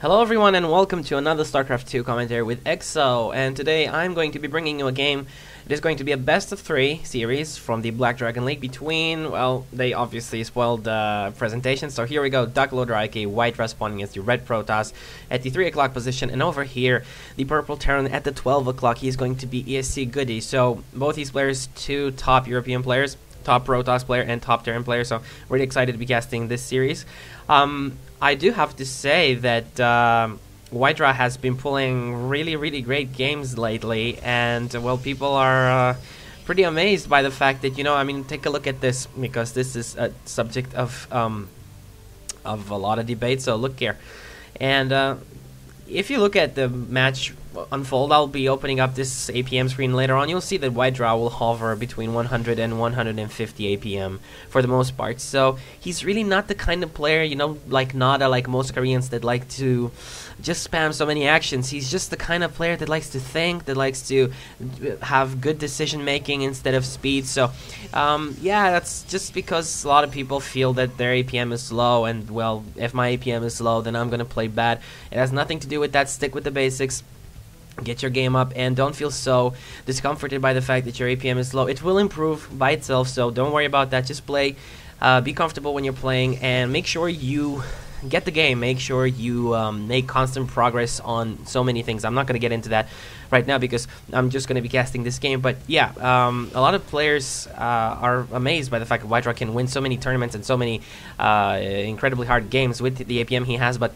Hello everyone and welcome to another StarCraft 2 commentary with EXO, and today I'm going to be bringing you a game. It is going to be a best of 3 series from the Black Dragon League between, well, they obviously spoiled the presentation, so here we go. Duck Loader IK, WhiteRa spawning against the Red Protoss at the 3 o'clock position, and over here, the Purple Terran at the 12 o'clock, he's going to be ESC Goody. So both these players, two top European players, top Protoss player and top Terran player, so really excited to be casting this series. I do have to say that WhiteRa has been pulling really great games lately, and well, people are pretty amazed by the fact that, I mean, take a look at this, because this is a subject of a lot of debate. So look here, and if you look at the match unfold, I'll be opening up this APM screen later on. You'll see that WhiteRa will hover between 100 and 150 APM for the most part. So he's really not the kind of player, like Nada, like most Koreans that like to just spam so many actions. He's just the kind of player that likes to think, that likes to have good decision making instead of speed. So yeah, that's just because a lot of people feel that their APM is low, and well, if my APM is low, then I'm gonna play bad. It has nothing to do with that. Stick with the basics. Get your game up and don't feel so discomforted by the fact that your APM is low. It will improve by itself, so don't worry about that. Just play, be comfortable when you're playing, and make sure you get the game. Make sure you make constant progress on so many things. I'm not going to get into that right now because I'm just going to be casting this game. But yeah, a lot of players are amazed by the fact that WhiteRa can win so many tournaments and so many incredibly hard games with the APM he has. But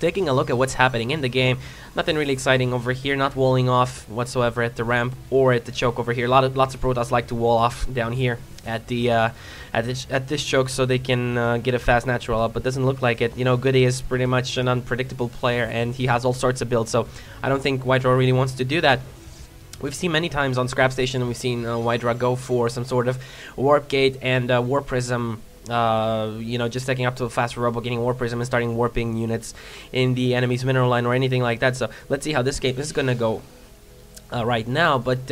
taking a look at what's happening in the game, nothing really exciting over here. Not walling off whatsoever at the ramp or at the choke over here. Lots of Protoss like to wall off down here at the at this choke so they can get a fast natural up, but doesn't look like it. Goody is pretty much an unpredictable player, and he has all sorts of builds. So I don't think WhiteRa really wants to do that. We've seen many times on Scrap Station, we've seen WhiteRa go for some sort of Warp Gate and Warp Prism. Just taking up to a faster robo, getting Warp Prism and starting warping units in the enemy's mineral line or anything like that. So let's see how this game is gonna go right now. But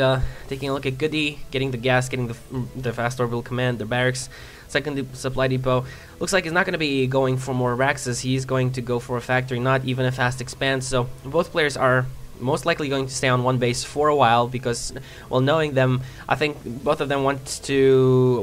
taking a look at Goody, getting the gas, getting the fast orbital command, the barracks, second supply depot. Looks like he's not going to be going for more Raxes. He's going to go for a factory, not even a fast expand. So both players are most likely going to stay on one base for a while because, well, knowing them, I think both of them want to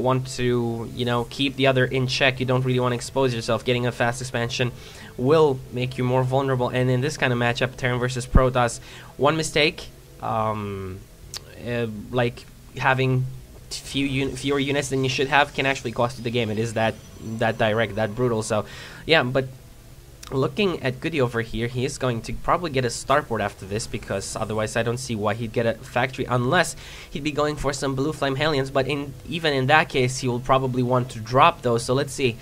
keep the other in check. You don't really want to expose yourself. Getting a fast expansion will make you more vulnerable, and in this kind of matchup, Terran versus Protoss, one mistake, like having fewer units than you should have, can actually cost you the game. It is that direct, that brutal. So yeah, but looking at Goody over here, he is going to probably get a starport after this, because otherwise I don't see why he'd get a factory unless he'd be going for some blue flame Hellions. But even in that case, he will probably want to drop those. So let's see.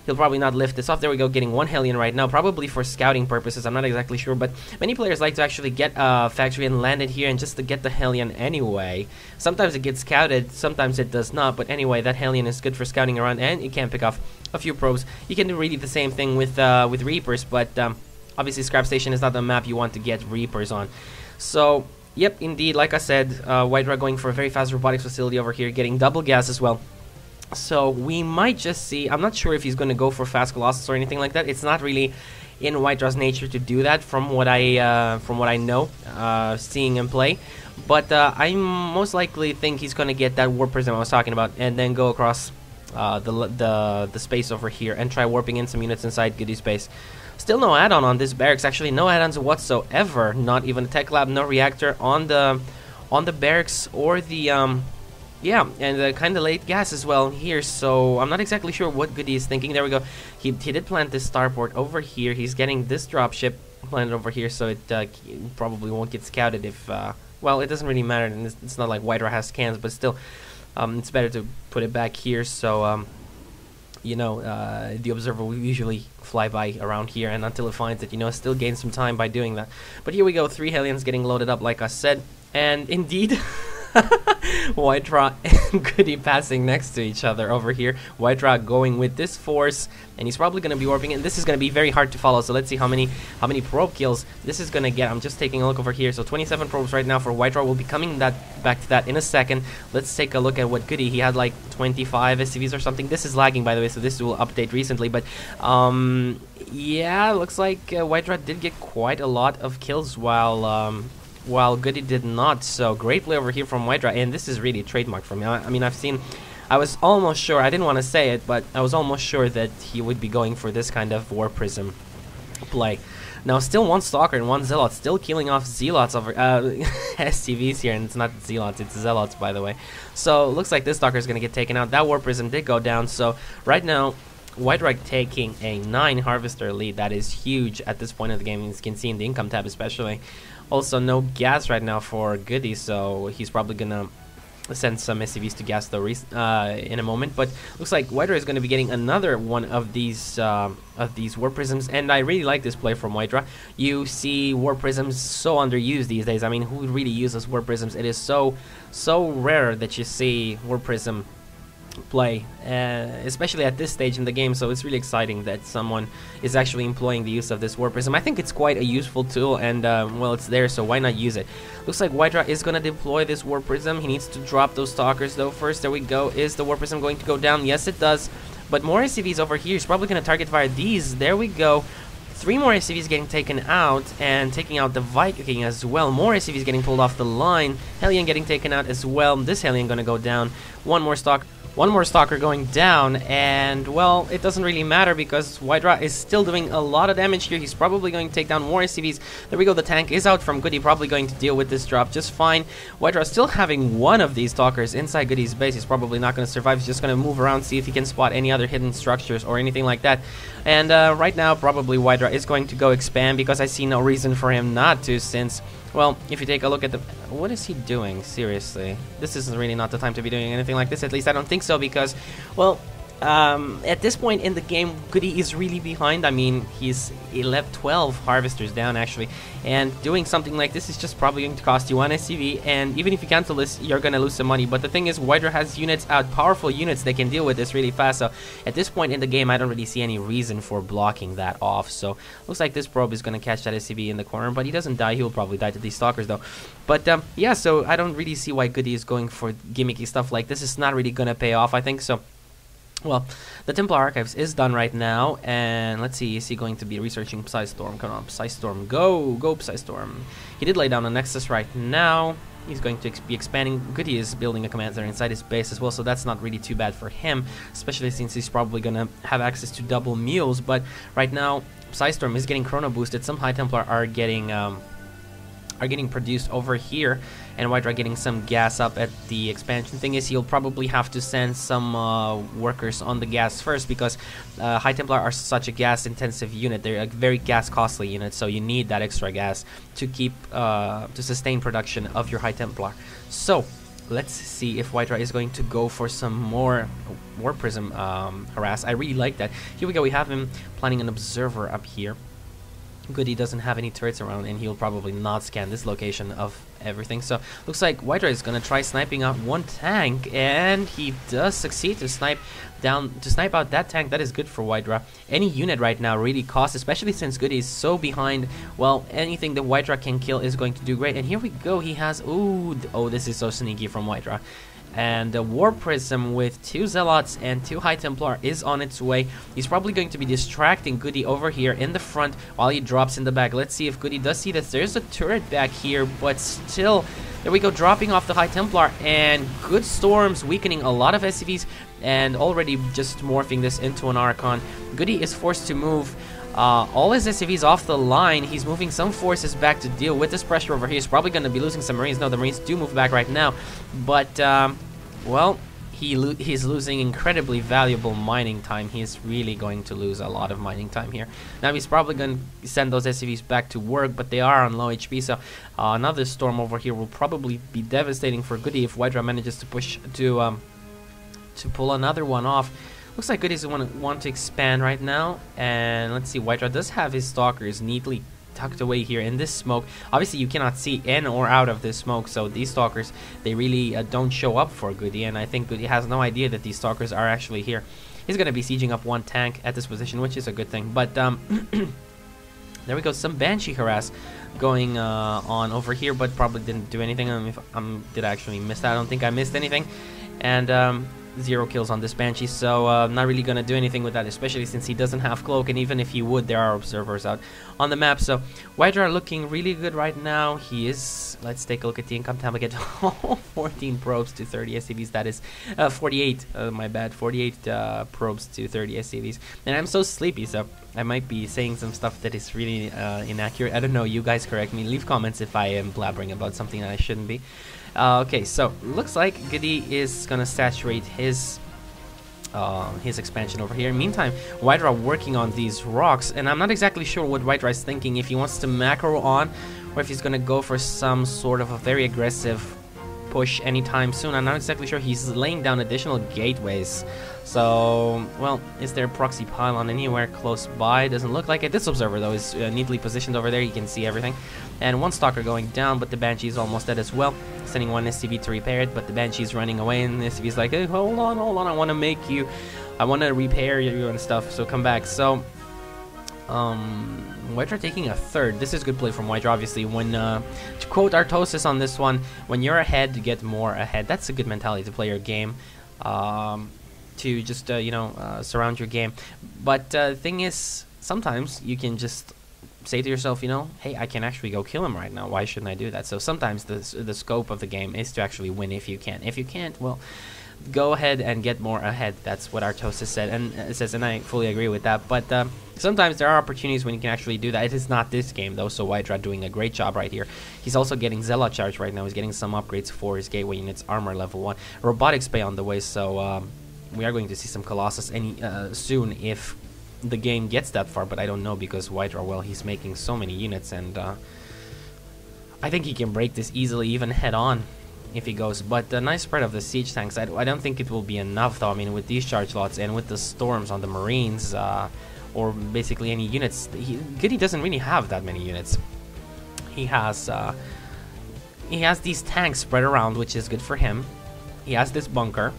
He'll probably not lift this off. There we go, getting one Hellion right now, probably for scouting purposes. I'm not exactly sure, but many players like to actually get a factory and land it here and just to get the Hellion anyway. Sometimes it gets scouted, sometimes it does not, but anyway, that Hellion is good for scouting around, and you can pick off a few probes. You can do really the same thing with Reapers, but obviously Scrap Station is not the map you want to get Reapers on. So, yep, indeed, like I said, WhiteRa going for a very fast robotics facility over here, getting double gas as well. So we might just see, I'm not sure if he's going to go for fast Colossus or anything like that. It's not really in WhiteRa's nature to do that, from what I know, seeing him play. But I most likely think he's going to get that Warp Prism I was talking about, and then go across the space over here and try warping in some units inside Goody's base. Still no add-on on this barracks, actually no add-ons whatsoever. Not even a tech lab, no reactor on the barracks or the yeah, and kind of late gas as well here, so I'm not exactly sure what Goody is thinking. There we go. He did plant this starport over here. He's getting this dropship planted over here, so it probably won't get scouted if, well, it doesn't really matter, and it's not like WhiteRa has cans, but still, it's better to put it back here, so, the observer will usually fly by around here, and until it finds it, still gain some time by doing that. But here we go, 3 Hellions getting loaded up, like I said, and indeed, WhiteRa Goody passing next to each other over here. WhiteRa going with this force, and he's probably going to be warping it. And this is going to be very hard to follow, so let's see how many probe kills this is going to get. I'm just taking a look over here. So 27 probes right now for WhiteRa. We'll be coming back to that in a second. Let's take a look at what Goody, he had like 25 SCVs or something. This is lagging, by the way, so this will update recently, but yeah, looks like WhiteRa did get quite a lot of kills while Goody did not. So great play over here from WhiteRa, and this is really trademark for me. I mean, I was almost sure, I didn't want to say it, but I was almost sure that he would be going for this kind of War Prism play. Now, still one Stalker and one Zealot, still killing off Zealots over SCVs here, and it's not Zealots, it's Zealots, by the way. So looks like this Stalker is going to get taken out. That War Prism did go down, so right now WhiteRa taking a 9 Harvester lead. That is huge at this point of the game, as you can see in the income tab especially. Also, no gas right now for Goody, so he's probably gonna send some SCVs to gas though in a moment. But looks like WhiteRa is gonna be getting another one of these War Prisms, and I really like this play from WhiteRa. You see War Prisms so underused these days. I mean, who really uses War Prisms? It is so rare that you see War Prism play, especially at this stage in the game, so it's really exciting that someone is actually employing the use of this War Prism. I think it's quite a useful tool, and well, it's there, so why not use it? Looks like WhiteRa is going to deploy this War Prism. He needs to drop those Stalkers though first. There we go. Is the War Prism going to go down? Yes, it does, but more SCVs over here. He's probably going to target via these. There we go. 3 more SCVs getting taken out, and taking out the Viking as well. More SCVs getting pulled off the line. Hellion getting taken out as well. This Hellion going to go down. One more Stalker going down, and well, it doesn't really matter because WhiteRa is still doing a lot of damage here. He's probably going to take down more SCVs. There we go, the tank is out from Goody, probably going to deal with this drop just fine. WhiteRa still having one of these Stalkers inside Goody's base. He's probably not going to survive. He's just going to move around, see if he can spot any other hidden structures or anything like that. And right now, probably WhiteRa is going to go expand because I see no reason for him not to, since, well, if you take a look at the... What is he doing? Seriously. This is really not the time to be doing anything like this. At least I don't think so, because, well, at this point in the game, Goody is really behind. I mean, he's 12 Harvesters down, actually. And doing something like this is just probably going to cost you 1 SCV. And even if you cancel this, you're going to lose some money. But the thing is, WhiteRa has units out, powerful units that can deal with this really fast. So at this point in the game, I don't really see any reason for blocking that off. So looks like this probe is going to catch that SCV in the corner. But he doesn't die. He will probably die to these Stalkers, though. But yeah, so I don't really see why Goody is going for gimmicky stuff like this. It's not really going to pay off, I think. So, well, the Templar Archives is done right now, and let's see, is he going to be researching Psystorm? Come on, Psystorm, go Psystorm. He did lay down a Nexus right now. He's going to be expanding. Goody is building a command center inside his base as well, so that's not really too bad for him, especially since he's probably going to have access to double mules. But right now, Psystorm is getting chrono boosted. Some High Templar are getting produced over here, and WhiteRa getting some gas up at the expansion. Thing is, he'll probably have to send some workers on the gas first, because High Templar are such a gas intensive unit. They're a very gas costly unit, so you need that extra gas to keep to sustain production of your High Templar. So let's see if WhiteRa is going to go for some more War Prism harass. I really like that. Here we go, we have him planning an observer up here. Goody doesn't have any turrets around, and he'll probably not scan this location of everything. So looks like WhiteRa is gonna try sniping out one tank, and he does succeed to snipe out that tank. That is good for WhiteRa. Any unit right now really costs, especially since Goody is so behind. Well, anything that WhiteRa can kill is going to do great. And here we go. He has oh, this is so sneaky from WhiteRa. And the War Prism with 2 Zealots and 2 High Templar is on its way. He's probably going to be distracting Goody over here in the front while he drops in the back. Let's see if Goody does see that there's a turret back here, but still, there we go, dropping off the High Templar, and good storms weakening a lot of SCVs and already just morphing this into an Archon. Goody is forced to move all his SCVs off the line. He's moving some forces back to deal with this pressure over here. He's probably going to be losing some Marines. No, the Marines do move back right now, but well, he's losing incredibly valuable mining time. He's really going to lose a lot of mining time here. Now he's probably going to send those SCVs back to work, but they are on low HP, so another storm over here will probably be devastating for Goody if WhiteRa manages to push to pull another one off. Looks like Goody's want to expand right now, and let's see, WhiteRa does have his Stalkers neatly tucked away here in this smoke. Obviously, you cannot see in or out of this smoke, so these stalkers, they really don't show up for Goody, and I think Goody has no idea that these stalkers are actually here. He's going to be sieging up one tank at this position, which is a good thing, but there we go, some Banshee harass going on over here, but probably didn't do anything. Did I actually miss that? I don't think I missed anything. And 0 kills on this Banshee, so not really gonna do anything with that, especially since he doesn't have cloak, and even if he would, there are observers out on the map. So WhiteRa looking really good right now. He is, let's take a look at the income tab again. 14 probes to 30 SCVs, that is 48, my bad, 48 probes to 30 SCVs. And I'm so sleepy, so I might be saying some stuff that is really inaccurate. I don't know, you guys correct me, leave comments if I am blabbering about something that I shouldn't be. Okay, so looks like Goody is gonna saturate his expansion over here. Meantime, WhiteRa working on these rocks, and I'm not exactly sure what WhiteRa is thinking, if he wants to macro on, or if he's gonna go for some sort of a very aggressive push anytime soon. I'm not exactly sure. He's laying down additional gateways. So, well, is there a proxy pylon anywhere close by? Doesn't look like it. This observer, though, is neatly positioned over there. You can see everything. And one stalker going down, but the Banshee is almost dead as well. Sending one SCV to repair it, but the Banshee's running away, and the SCV's like, hey, hold on, I want to make you, I want to repair you and stuff, so come back. So, WhiteRa taking a third. This is good play from WhiteRa, obviously. When, to quote Artosis on this one, when you're ahead, you get more ahead. That's a good mentality to play your game. To just, surround your game. But the thing is, sometimes you can just say to yourself, hey, I can actually go kill him right now. Why shouldn't I do that? So sometimes the scope of the game is to actually win if you can. If you can't, well, go ahead and get more ahead. That's what Artosis said, and it says, and I fully agree with that. But sometimes there are opportunities when you can actually do that. It is not this game, though, so WhiteRa doing a great job right here. He's also getting Zealot charge right now. He's getting some upgrades for his gateway units, armor level 1. Robotics bay on the way, so we are going to see some Colossus soon if the game gets that far, but I don't know, because WhiteRa, well, he's making so many units, and I think he can break this easily, even head-on, if he goes. But the nice spread of the siege tanks, I don't think it will be enough, though. I mean, with these charge lots and with the storms on the Marines, or basically any units, Goody doesn't really have that many units. He has these tanks spread around, which is good for him. He has this bunker,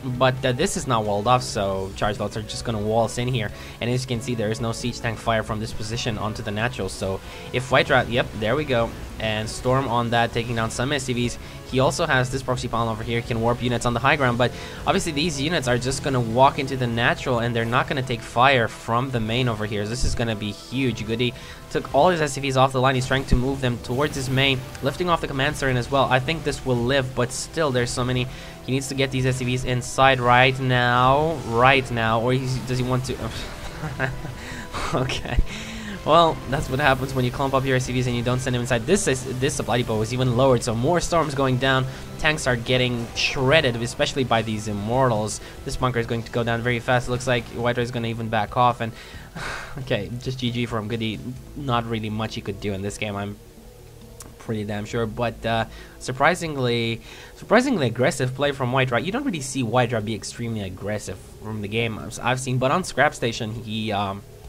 but this is not walled off, so charge lots are just going to waltz in here. And as you can see, there is no siege tank fire from this position onto the natural. So if WhiteRa, yep, there we go, and storm on that, taking down some SCVs. He also has this proxy pylon over here, can warp units on the high ground, but obviously these units are just going to walk into the natural, and they're not going to take fire from the main over here. This is going to be huge. Goody took all his SCVs off the line. He's trying to move them towards his main, lifting off the command sergeant as well. I think this will live, but still there's so many. He needs to get these SCVs inside right now, or does he want to? Okay. Well, that's what happens when you clump up your SCVs and you don't send them inside. This supply depot is even lowered, so more storms going down. Tanks are getting shredded, especially by these immortals. This bunker is going to go down very fast. Looks like WhiteRa is going to even back off, and okay, just GG from Goody. Not really much he could do in this game, I'm pretty damn sure. But surprisingly aggressive play from WhiteRa. You don't really see WhiteRa be extremely aggressive from the game I've seen, but on Scrap Station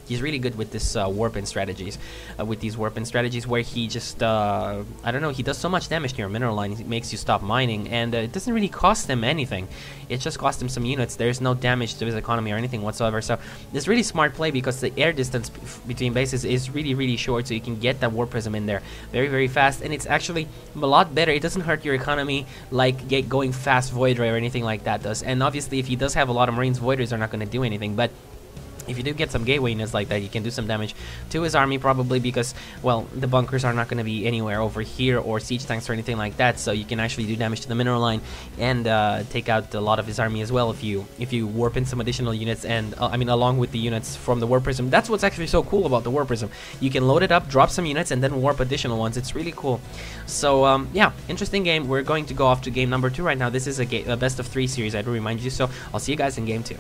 he's really good with this warp-in strategies, where he just, I don't know, he does so much damage to your mineral line, it makes you stop mining, and it doesn't really cost him anything. It just costs him some units. There's no damage to his economy or anything whatsoever, so it's really smart play, because the air distance between bases is really, really short, so you can get that warp prism in there very, very fast, and it's actually a lot better. It doesn't hurt your economy like going fast Void Ray or anything like that does, and obviously if he does have a lot of Marines, Void Rays are not going to do anything, but if you do get some gateway units like that, you can do some damage to his army, probably because, well, the bunkers are not going to be anywhere over here, or siege tanks or anything like that, so you can actually do damage to the mineral line and take out a lot of his army as well if you warp in some additional units, and I mean, along with the units from the warp prism. That's what's actually so cool about the warp prism. You can load it up, drop some units, and then warp additional ones. It's really cool. So yeah, interesting game. We're going to go off to game number 2 right now. This is a best of 3 series, I do remind you, so I'll see you guys in game 2.